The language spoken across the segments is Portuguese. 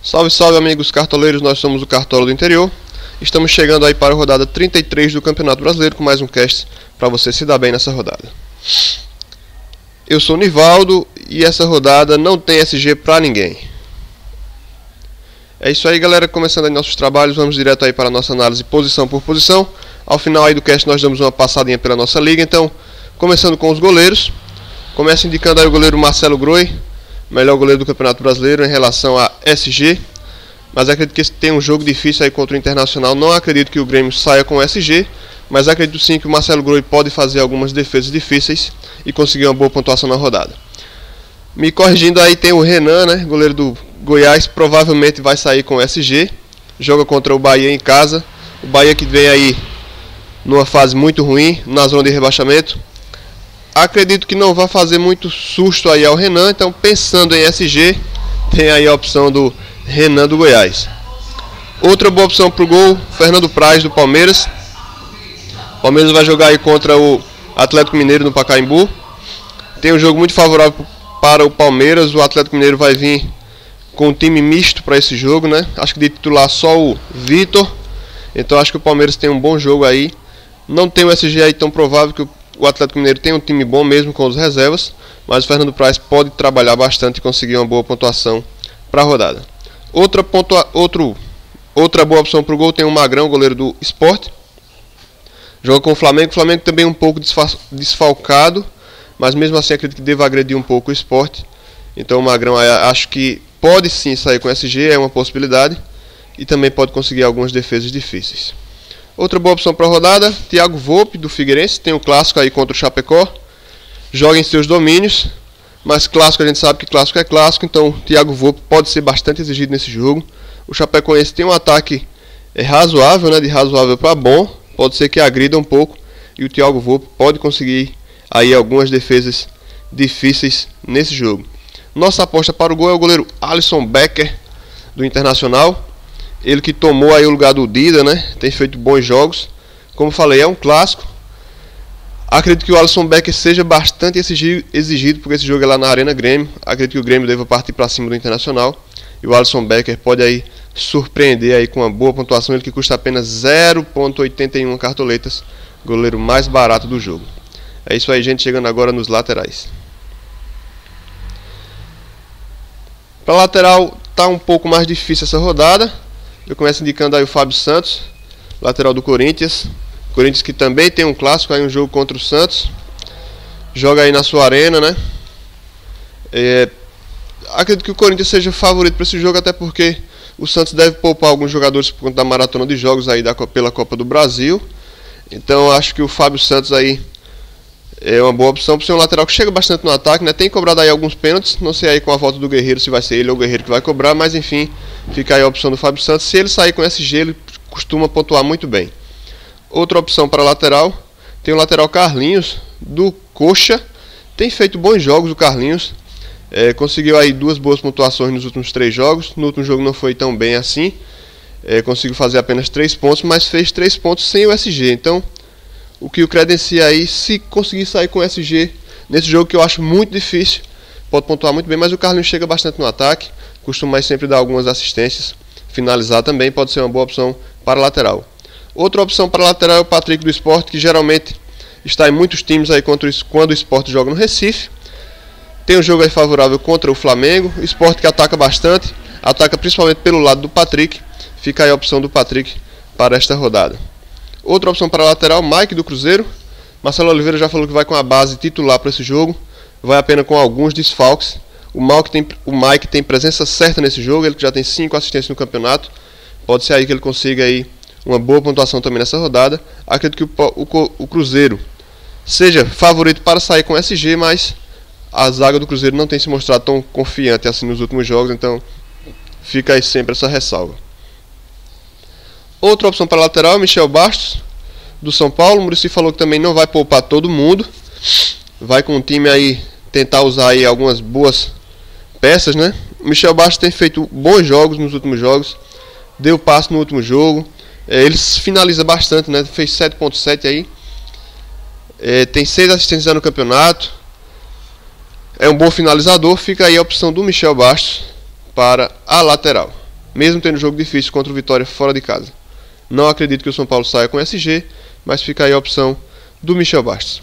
Salve, salve amigos cartoleiros, nós somos o Cartola do Interior. Estamos chegando aí para a rodada 33 do Campeonato Brasileiro com mais um cast para você se dar bem nessa rodada. Eu sou o Nivaldo e essa rodada não tem SG para ninguém. É isso aí, galera, começando aí nossos trabalhos, vamos direto aí para a nossa análise posição por posição. Ao final aí do cast nós damos uma passadinha pela nossa liga, então começando com os goleiros. Começa indicando aí o goleiro Marcelo Groi, melhor goleiro do Campeonato Brasileiro em relação a SG, mas acredito que tem um jogo difícil aí contra o Internacional. Não acredito que o Grêmio saia com SG, mas acredito sim que o Marcelo Groi pode fazer algumas defesas difíceis e conseguir uma boa pontuação na rodada. Me corrigindo aí, tem o Renan, né, goleiro do Goiás, provavelmente vai sair com SG, joga contra o Bahia em casa, o Bahia que vem aí numa fase muito ruim, na zona de rebaixamento. Acredito que não vai fazer muito susto aí ao Renan, então pensando em SG, tem aí a opção do Renan do Goiás. Outra boa opção para o gol, Fernando Praz do Palmeiras. O Palmeiras vai jogar aí contra o Atlético Mineiro no Pacaembu. Tem um jogo muito favorável para o Palmeiras, o Atlético Mineiro vai vir com um time misto para esse jogo, né? Acho que de titular só o Vitor, então acho que o Palmeiras tem um bom jogo aí. Não tem o SG aí tão provável, que o Atlético Mineiro tem um time bom mesmo com os reservas, mas o Fernando Praz pode trabalhar bastante e conseguir uma boa pontuação para a rodada. Outra boa opção para o gol tem o Magrão, goleiro do Sport. Joga com o Flamengo também um pouco desfalcado, mas mesmo assim acredito que deva agredir um pouco o Sport. Então o Magrão acho que pode sim sair com SG, é uma possibilidade, e também pode conseguir algumas defesas difíceis. Outra boa opção para a rodada, Thiago Volpe do Figueirense, tem o clássico aí contra o Chapecó, joga em seus domínios, mas clássico a gente sabe que clássico é clássico, então o Thiago Volpe pode ser bastante exigido nesse jogo. O Chapecoense tem um ataque razoável, né, de razoável para bom, pode ser que agrida um pouco, e o Thiago Volpe pode conseguir aí algumas defesas difíceis nesse jogo. Nossa aposta para o gol é o goleiro Alisson Becker do Internacional. Ele que tomou aí o lugar do Dida, né? Tem feito bons jogos. Como falei, é um clássico. Acredito que o Alisson Becker seja bastante exigido, porque esse jogo é lá na Arena Grêmio. Acredito que o Grêmio deva partir para cima do Internacional. E o Alisson Becker pode aí surpreender aí com uma boa pontuação. Ele que custa apenas 0,81 cartoletas. Goleiro mais barato do jogo. É isso aí, gente. Chegando agora nos laterais. Para lateral tá um pouco mais difícil essa rodada. Eu começo indicando aí o Fábio Santos, lateral do Corinthians. Corinthians que também tem um clássico, aí um jogo contra o Santos. Joga aí na sua arena, né? Acredito que o Corinthians seja favorito para esse jogo, até porque o Santos deve poupar alguns jogadores por conta da maratona de jogos aí pela Copa do Brasil. Então acho que o Fábio Santos aí é uma boa opção para ser um lateral que chega bastante no ataque, né? Tem cobrado aí alguns pênaltis, não sei aí com a volta do Guerreiro se vai ser ele ou o Guerreiro que vai cobrar, mas enfim, fica aí a opção do Fábio Santos. Se ele sair com SG, ele costuma pontuar muito bem. Outra opção para lateral, tem o lateral Carlinhos do Coxa. Tem feito bons jogos o Carlinhos, conseguiu aí 2 boas pontuações nos últimos 3 jogos. No último jogo não foi tão bem assim, conseguiu fazer apenas 3 pontos, mas fez 3 pontos sem o SG, então o que o credencia aí, se conseguir sair com SG nesse jogo, que eu acho muito difícil, pode pontuar muito bem, mas o Carlinhos chega bastante no ataque, costuma sempre dar algumas assistências, finalizar também pode ser uma boa opção para lateral. Outra opção para lateral é o Patrick do Sport, que geralmente está em muitos times aí quando o Sport joga no Recife. Tem um jogo aí favorável contra o Flamengo, o Sport que ataca bastante, ataca principalmente pelo lado do Patrick, fica aí a opção do Patrick para esta rodada. Outra opção para lateral, Mike do Cruzeiro. Marcelo Oliveira já falou que vai com a base titular para esse jogo, vai apenas com alguns desfalques. O Mike tem presença certa nesse jogo, ele que já tem 5 assistências no campeonato. Pode ser aí que ele consiga aí uma boa pontuação também nessa rodada. Acredito que o Cruzeiro seja favorito para sair com SG, mas a zaga do Cruzeiro não tem se mostrado tão confiante assim nos últimos jogos, então fica aí sempre essa ressalva. Outra opção para lateral é Michel Bastos do São Paulo. O Muricy falou que também não vai poupar todo mundo, vai com o time aí tentar usar aí algumas boas peças, né? O Michel Bastos tem feito bons jogos nos últimos jogos, deu passe no último jogo, ele finaliza bastante, né? Fez 7.7 aí, tem 6 assistências no campeonato, é um bom finalizador. Fica aí a opção do Michel Bastos para a lateral. mesmo tendo jogo difícil contra o Vitória fora de casa. Não acredito que o São Paulo saia com SG, mas fica aí a opção do Michel Bastos.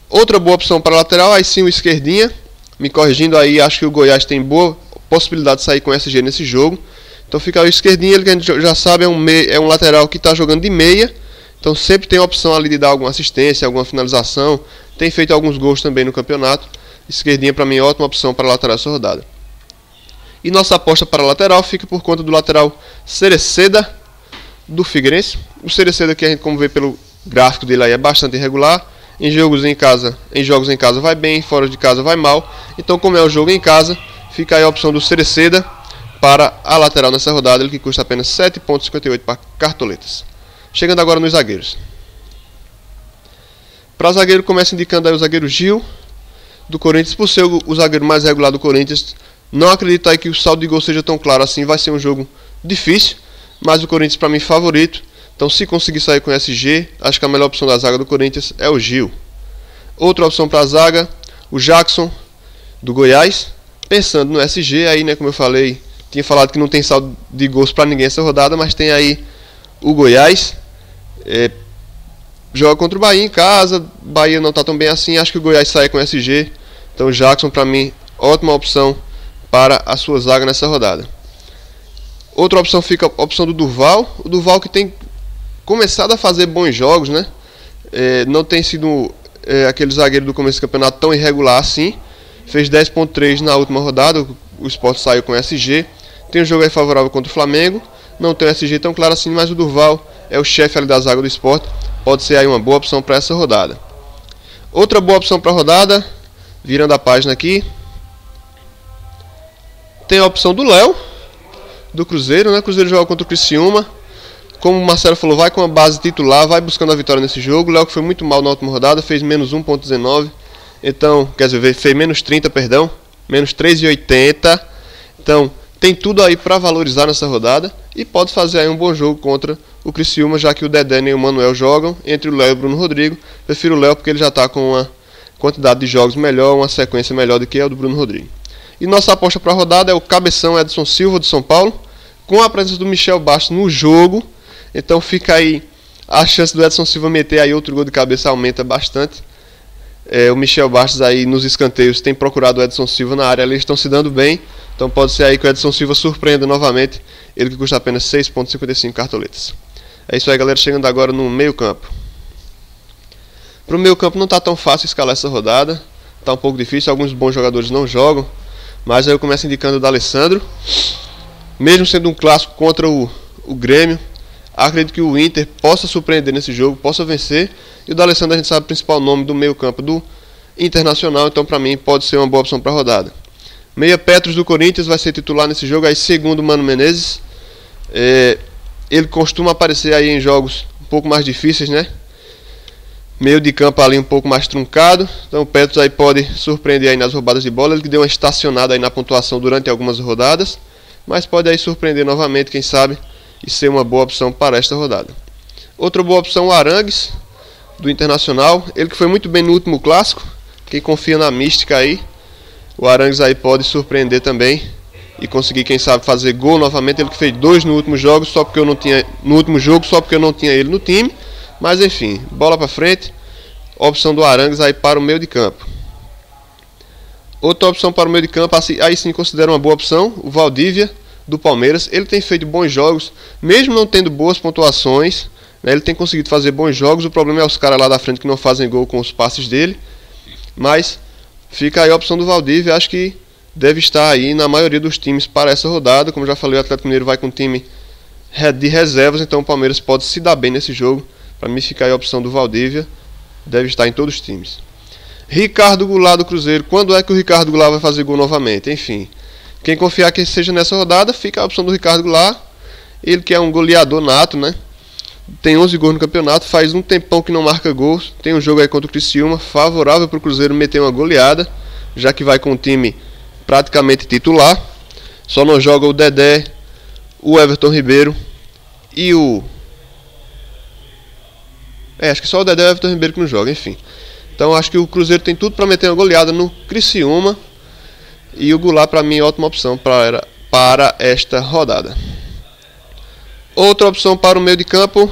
Outra boa opção para a lateral, aí sim o esquerdinha. Me corrigindo aí, acho que o Goiás tem boa possibilidade de sair com SG nesse jogo. Então fica aí o esquerdinha, ele que a gente já sabe é um lateral que está jogando de meia. Então sempre tem a opção ali de dar alguma assistência, alguma finalização. Tem feito alguns gols também no campeonato. Esquerdinha para mim é ótima opção para a lateral essa rodada. E nossa aposta para a lateral fica por conta do lateral Cereceda do Figueirense. O Cereceda que a gente, como vê pelo gráfico dele aí, é bastante irregular. Em jogos em casa vai bem, fora de casa vai mal. Então, como é o jogo em casa, fica aí a opção do Cereceda para a lateral nessa rodada, ele que custa apenas 7,58 para cartoletas. Chegando agora nos zagueiros. Para zagueiro, começa indicando aí o zagueiro Gil do Corinthians, por ser o zagueiro mais regular do Corinthians. Não acredito aí que o saldo de gol seja tão claro assim, vai ser um jogo difícil, mas o Corinthians para mim favorito. Então, se conseguir sair com SG, acho que a melhor opção da zaga do Corinthians é o Gil. Outra opção para a zaga, o Jackson, do Goiás. Pensando no SG, aí, né, como eu falei, tinha falado que não tem saldo de gols para ninguém essa rodada, mas tem aí o Goiás. Joga contra o Bahia em casa, Bahia não está tão bem assim, acho que o Goiás sai com SG. Então, o Jackson, para mim, ótima opção para a sua zaga nessa rodada. Outra opção fica a opção do Durval. O Durval que tem começado a fazer bons jogos, né? Não tem sido aquele zagueiro do começo do campeonato tão irregular assim. Fez 10,3 na última rodada. O Sport saiu com SG. Tem um jogo aí favorável contra o Flamengo. Não tem o SG tão claro assim, mas o Durval é o chefe ali da zaga do Sport. Pode ser aí uma boa opção para essa rodada. Outra boa opção para a rodada, virando a página aqui, tem a opção do Léo, do Cruzeiro, né? O Cruzeiro joga contra o Criciúma. Como o Marcelo falou, vai com a base titular, vai buscando a vitória nesse jogo. O Léo que foi muito mal na última rodada, fez menos 1,19. Então, quer dizer, fez menos 30, perdão. Menos 3,80. Então, tem tudo aí para valorizar nessa rodada. E pode fazer aí um bom jogo contra o Criciúma, já que o Dedé e o Manuel jogam. Entre o Léo e o Bruno Rodrigo, prefiro o Léo porque ele já está com uma quantidade de jogos melhor, uma sequência melhor do que a do Bruno Rodrigo. E nossa aposta para a rodada é o cabeção Edson Silva do São Paulo, com a presença do Michel Bastos no jogo. Então fica aí a chance do Edson Silva meter aí outro gol de cabeça, aumenta bastante. O Michel Bastos aí nos escanteios tem procurado o Edson Silva na área, eles estão se dando bem. Então pode ser aí que o Edson Silva surpreenda novamente, ele que custa apenas 6,55 cartoletas. É isso aí, galera, chegando agora no meio campo. Para o meio campo não está tão fácil escalar essa rodada, está um pouco difícil, alguns bons jogadores não jogam. Mas aí eu começo indicando o D'Alessandro. Mesmo sendo um clássico contra o Grêmio, acredito que o Inter possa surpreender nesse jogo, possa vencer. E o D'Alessandro a gente sabe o principal nome do meio campo do Internacional, então para mim pode ser uma boa opção para a rodada. Meia Petros do Corinthians vai ser titular nesse jogo, aí segundo o Mano Menezes. Ele costuma aparecer aí em jogos um pouco mais difíceis, né? Meio de campo ali um pouco mais truncado. Então o Petros aí pode surpreender aí nas roubadas de bola. Ele que deu uma estacionada aí na pontuação durante algumas rodadas, mas pode aí surpreender novamente, quem sabe, e ser uma boa opção para esta rodada. Outra boa opção, o Arangues do Internacional. Ele que foi muito bem no último clássico. Quem confia na mística aí, o Arangues aí pode surpreender também e conseguir, quem sabe, fazer gol novamente. Ele que fez 2 no último jogo, só porque eu não tinha ele no time. Mas enfim, bola para frente. Opção do Arangues aí para o meio de campo. Outra opção para o meio de campo, aí sim considero uma boa opção, o Valdívia do Palmeiras. Ele tem feito bons jogos, mesmo não tendo boas pontuações, né? Ele tem conseguido fazer bons jogos. O problema é os caras lá da frente que não fazem gol com os passes dele. Mas fica aí a opção do Valdívia, acho que deve estar aí na maioria dos times para essa rodada. Como já falei, o Atlético Mineiro vai com um time de reservas, então o Palmeiras pode se dar bem nesse jogo. Para mim fica aí a opção do Valdívia, deve estar em todos os times. Ricardo Goulart do Cruzeiro, quando é que o Ricardo Goulart vai fazer gol novamente? Enfim, quem confiar que seja nessa rodada, fica a opção do Ricardo Goulart. Ele que é um goleador nato, né? Tem 11 gols no campeonato, faz um tempão que não marca gols. Tem um jogo aí contra o Criciúma, favorável para o Cruzeiro meter uma goleada, já que vai com o time praticamente titular. Só não joga o Dedé, o Everton Ribeiro e o... acho que só o Dedé e o Everton Ribeiro que não joga, enfim. Então acho que o Cruzeiro tem tudo para meter uma goleada no Criciúma. E o Goulart para mim é ótima opção para para esta rodada. Outra opção para o meio de campo,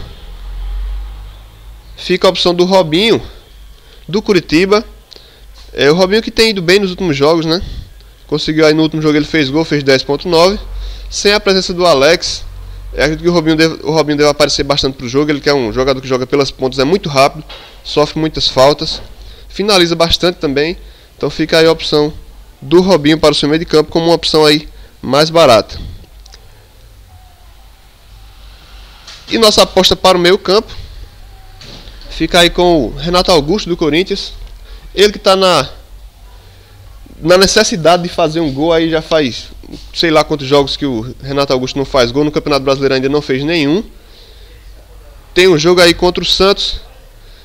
fica a opção do Robinho, do Curitiba. O Robinho que tem ido bem nos últimos jogos, né? Conseguiu aí no último jogo, ele fez gol, fez 10.9. Sem a presença do Alex, acredito que o Robinho deve aparecer bastante para o jogo. Ele que é um jogador que joga pelas pontas, é muito rápido, sofre muitas faltas, finaliza bastante também. Então fica aí a opção do Robinho para o seu meio de campo como uma opção aí mais barata. E nossa aposta para o meio campo fica aí com o Renato Augusto do Corinthians. Ele que está na necessidade de fazer um gol aí já faz sei lá quantos jogos que o Renato Augusto não faz gol. No Campeonato Brasileiro ainda não fez nenhum. Tem um jogo aí contra o Santos,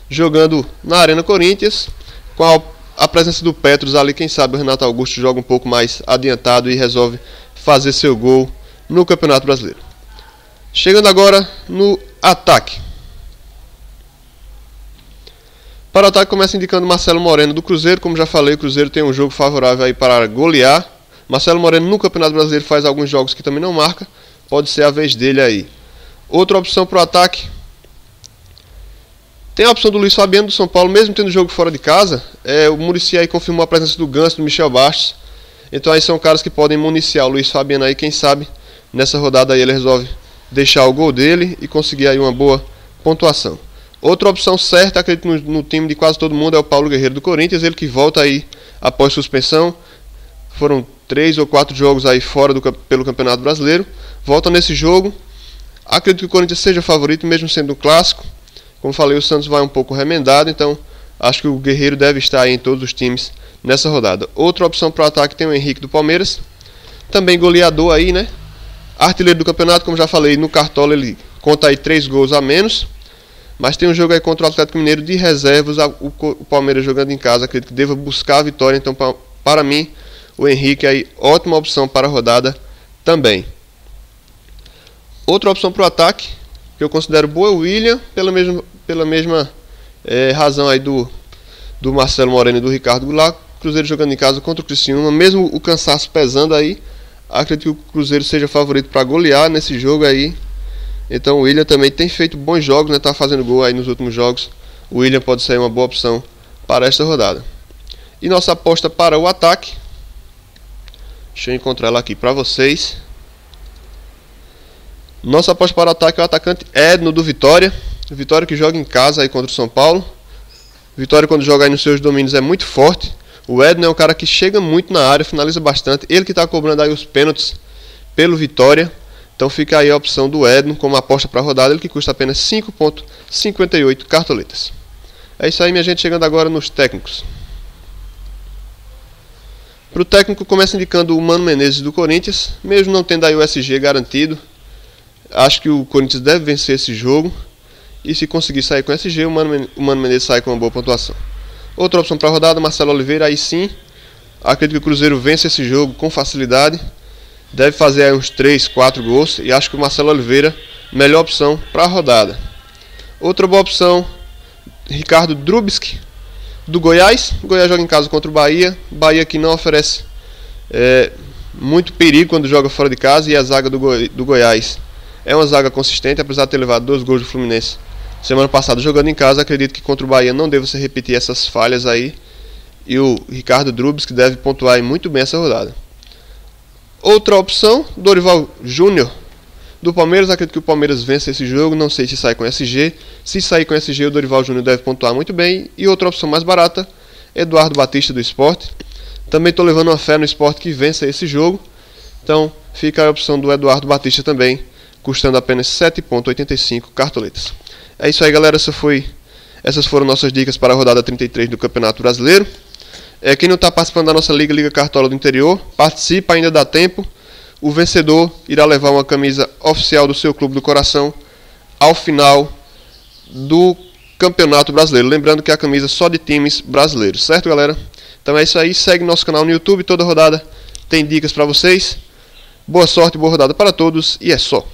jogando na Arena Corinthians, com a presença do Petros ali. Quem sabe o Renato Augusto joga um pouco mais adiantado e resolve fazer seu gol no Campeonato Brasileiro. Chegando agora no ataque. Para o ataque começa indicando Marcelo Moreno do Cruzeiro. Como já falei, o Cruzeiro tem um jogo favorável aí para golear. Marcelo Moreno no Campeonato Brasileiro faz alguns jogos que também não marca. Pode ser a vez dele aí. Outra opção para o ataque, tem a opção do Luiz Fabiano do São Paulo. Mesmo tendo jogo fora de casa, o Muricy aí confirmou a presença do Ganso, do Michel Bastos. Então aí são caras que podem municiar o Luiz Fabiano aí. Quem sabe nessa rodada aí ele resolve deixar o gol dele e conseguir aí uma boa pontuação. Outra opção certa, acredito no time de quase todo mundo, é o Paulo Guerreiro do Corinthians. Ele que volta aí após suspensão. Foram 3 ou 4 jogos aí fora pelo Campeonato Brasileiro. Volta nesse jogo. Acredito que o Corinthians seja favorito, mesmo sendo um clássico. Como falei, o Santos vai um pouco remendado, então acho que o Guerreiro deve estar aí em todos os times nessa rodada. Outra opção para o ataque tem o Henrique do Palmeiras. Também goleador aí, né? Artilheiro do campeonato, como já falei, no Cartola ele conta aí 3 gols a menos. Mas tem um jogo aí contra o Atlético Mineiro de reservas. O Palmeiras jogando em casa, acredito que deva buscar a vitória. Então, para mim, o Henrique aí, ótima opção para a rodada também. Outra opção para o ataque, que eu considero boa, é o William, pela mesma razão aí do Marcelo Moreno e do Ricardo Goulart. Cruzeiro jogando em casa contra o Criciúma, mesmo o cansaço pesando aí, acredito que o Cruzeiro seja favorito para golear nesse jogo aí. Então o William também tem feito bons jogos, né? Tá fazendo gol aí nos últimos jogos. O William pode ser uma boa opção para esta rodada. E nossa aposta para o ataque, deixa eu encontrar ela aqui para vocês. Nossa aposta para o ataque é o atacante Edno do Vitória. Vitória que joga em casa aí contra o São Paulo. Vitória, quando joga aí nos seus domínios, é muito forte. O Edno é um cara que chega muito na área, finaliza bastante. Ele que está cobrando aí os pênaltis pelo Vitória. Então fica aí a opção do Edno como aposta para a rodada, ele que custa apenas 5,58 cartoletas. É isso aí, minha gente, chegando agora nos técnicos. Para o técnico, começa indicando o Mano Menezes do Corinthians, mesmo não tendo aí o SG garantido. Acho que o Corinthians deve vencer esse jogo. E se conseguir sair com o SG, o Mano Menezes sai com uma boa pontuação. Outra opção para a rodada, Marcelo Oliveira, aí sim. Acredito que o Cruzeiro vence esse jogo com facilidade. Deve fazer aí uns 3, 4 gols. E acho que o Marcelo Oliveira, melhor opção para a rodada. Outra boa opção, Ricardo Drubski, do Goiás. O Goiás joga em casa contra o Bahia. Bahia que não oferece muito perigo quando joga fora de casa. E a zaga do Goiás é uma zaga consistente, apesar de ter levado 2 gols do Fluminense semana passada jogando em casa. Acredito que contra o Bahia não deva se repetir essas falhas aí. E o Ricardo Drubski deve pontuar muito bem essa rodada. Outra opção, Dorival Júnior do Palmeiras. Acredito que o Palmeiras vence esse jogo. Não sei se sai com SG. Se sair com SG, o Dorival Júnior deve pontuar muito bem. E outra opção mais barata, Eduardo Batista do Sport. Também estou levando uma fé no Sport que vence esse jogo. Então fica a opção do Eduardo Batista também, custando apenas 7,85 cartoletas. É isso aí, galera. Essas foram nossas dicas para a rodada 33 do Campeonato Brasileiro. Quem não está participando da nossa Liga Cartola do Interior, participa, ainda dá tempo. O vencedor irá levar uma camisa oficial do seu clube do coração ao final do Campeonato Brasileiro. Lembrando que é a camisa só de times brasileiros, certo, galera? Então é isso aí, segue nosso canal no YouTube, toda rodada tem dicas para vocês. Boa sorte, boa rodada para todos e é só.